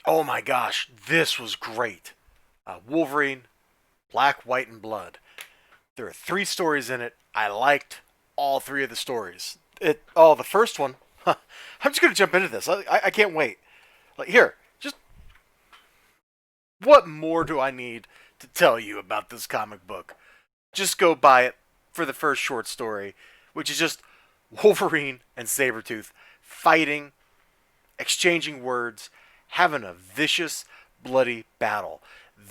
Oh my gosh, this was great. Wolverine, Black, White, and Blood. There are three stories in it. I liked all three of the stories. The first one. Huh, I'm just gonna jump into this. I can't wait. Like here, just what more do I need to tell you about this comic book? Just go buy it for the first short story, which is just Wolverine and Sabertooth fighting, exchanging words, having a vicious, bloody battle.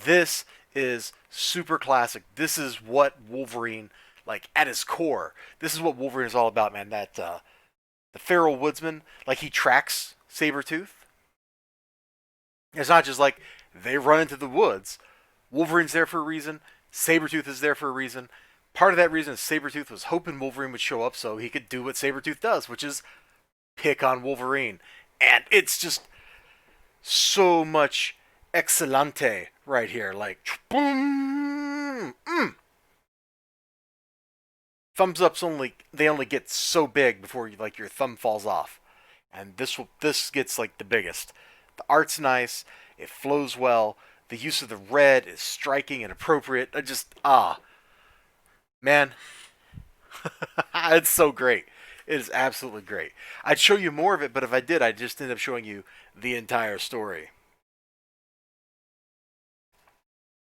This is super classic. This is what Wolverine, like at his core, this is what Wolverine is all about, man. That the feral woodsman, like he tracks Sabretooth. It's not just like they run into the woods. Wolverine's there for a reason. Sabretooth is there for a reason. Part of that reason is Sabretooth was hoping Wolverine would show up so he could do what Sabretooth does, which is pick on Wolverine. And it's just so much excellente right here. Like, boom! Thumbs ups only get so big before like your thumb falls off. And this gets like the biggest. The art's nice, it flows well, the use of the red is striking and appropriate. I just man, it's so great. It is absolutely great. I'd show you more of it, but if I did, I'd just end up showing you the entire story.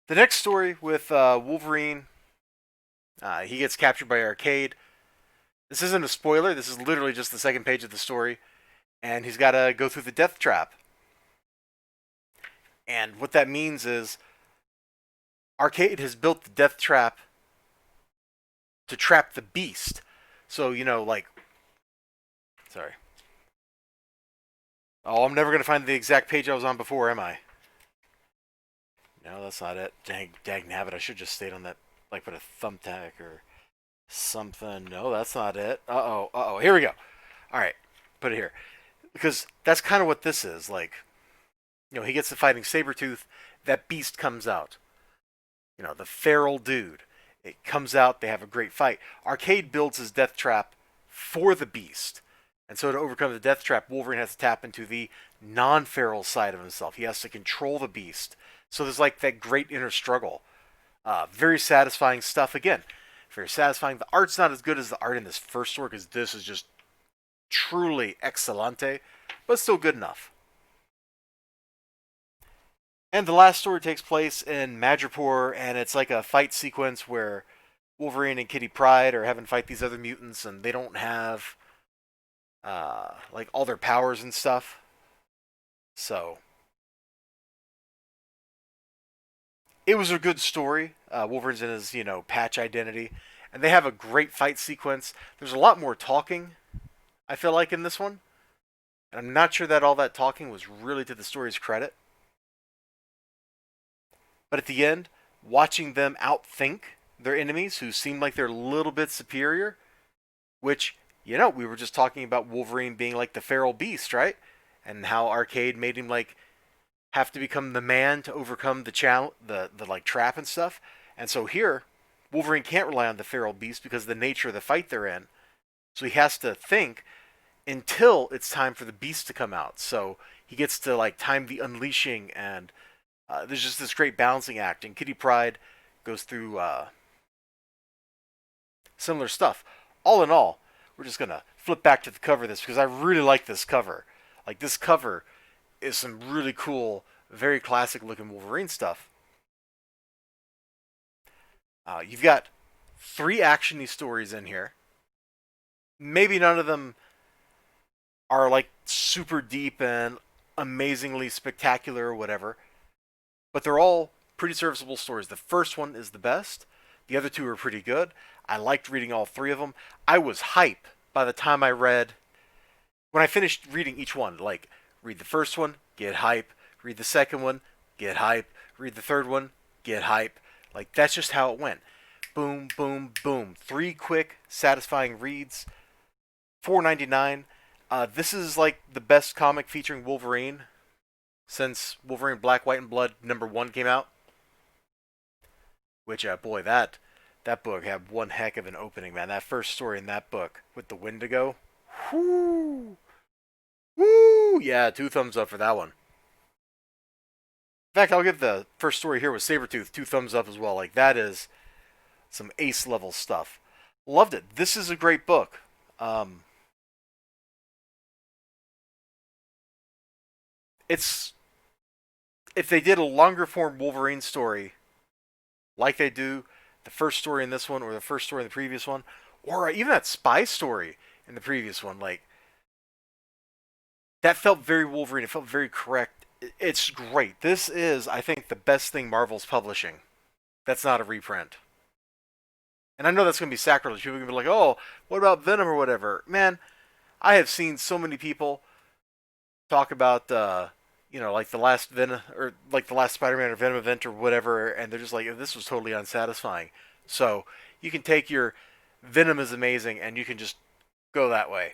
The next story with Wolverine, he gets captured by Arcade. This isn't a spoiler. This is literally just the second page of the story, and he's got to go through the death trap. And what that means is Arcade has built the death trap to trap the beast. So, like, sorry. Oh, I'm never going to find the exact page I was on before, am I? No, that's not it. Dang nabbit, I should just stayed on that, like, put a thumbtack or something. No, that's not it. Uh oh. Here we go. All right, put it here. Because that's kind of what this is. Like, he gets to fighting Sabretooth. That beast comes out. The feral dude. It comes out. They have a great fight. Arcade builds his death trap for the beast. And so to overcome the death trap, Wolverine has to tap into the non-feral side of himself. He has to control the beast. So there's like that great inner struggle. Very satisfying stuff. Again, very satisfying. The art's not as good as the art in this first story because this is just truly excellente, but still good enough. And the last story takes place in Madripoor, and it's like a fight sequence where Wolverine and Kitty Pryde are having to fight these other mutants, and they don't have like all their powers and stuff. So it was a good story. Wolverine's in his patch identity, and they have a great fight sequence. There's a lot more talking, I feel like, in this one, and I'm not sure that all that talking was really to the story's credit. But at the end, watching them outthink their enemies who seem like they're a little bit superior, which, we were just talking about Wolverine being like the feral beast, right? And how Arcade made him like have to become the man to overcome the challenge, the like trap and stuff. And so here, Wolverine can't rely on the feral beast because of the nature of the fight they're in. So he has to think until it's time for the beast to come out. So he gets to like time the unleashing, and there's just this great balancing act. And Kitty Pryde goes through similar stuff. All in all, we're just gonna flip back to the cover of this because I really like this cover. Like this cover is some really cool, very classic looking Wolverine stuff. You've got three actiony stories in here. Maybe none of them are like super deep and amazingly spectacular or whatever, but they're all pretty serviceable stories. The first one is the best. The other two are pretty good. I liked reading all three of them. I was hype by the time I read. When I finished reading each one, like read the first one, get hype. Read the second one, get hype. Read the third one, get hype. Like that's just how it went. Boom, boom, boom. Three quick, satisfying reads. $4.99. This is like the best comic featuring Wolverine since Wolverine Black, White, and Blood #1 came out. Which, boy, that book had one heck of an opening, man. That first story in that book with the Wendigo. Whoo! Woo! Yeah, two thumbs up for that one. In fact, I'll give the first story here with Sabertooth 2 thumbs up as well. Like, that is some ace level stuff. Loved it. This is a great book. Um, it's if they did a longer form Wolverine story like they do the first story in this one or the first story in the previous one, or even that spy story in the previous one, like that felt very Wolverine. It felt very correct. It's great. This is, I think, the best thing Marvel's publishing. That's not a reprint. And I know that's going to be sacrilege. People are going to be like, oh, what about Venom or whatever? Man, I have seen so many people talk about, like the last Venom or like the last Spider-Man or Venom event or whatever, and they're just like, this was totally unsatisfying. So you can take your Venom is amazing, and you can just go that way.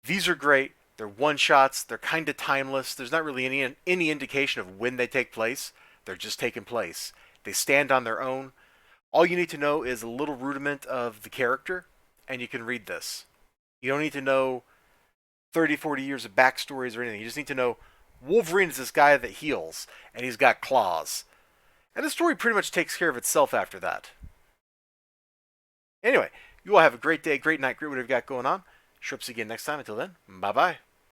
These are great. They're one shots. They're kind of timeless. There's not really any indication of when they take place. They're just taking place. They stand on their own. All you need to know is a little rudiment of the character, and you can read this. You don't need to know 30, 40 years of backstories or anything. You just need to know Wolverine is this guy that heals, and he's got claws. And the story pretty much takes care of itself after that. Anyway, you all have a great day, great night, great whatever you got going on. Shrips again next time. Until then, bye-bye.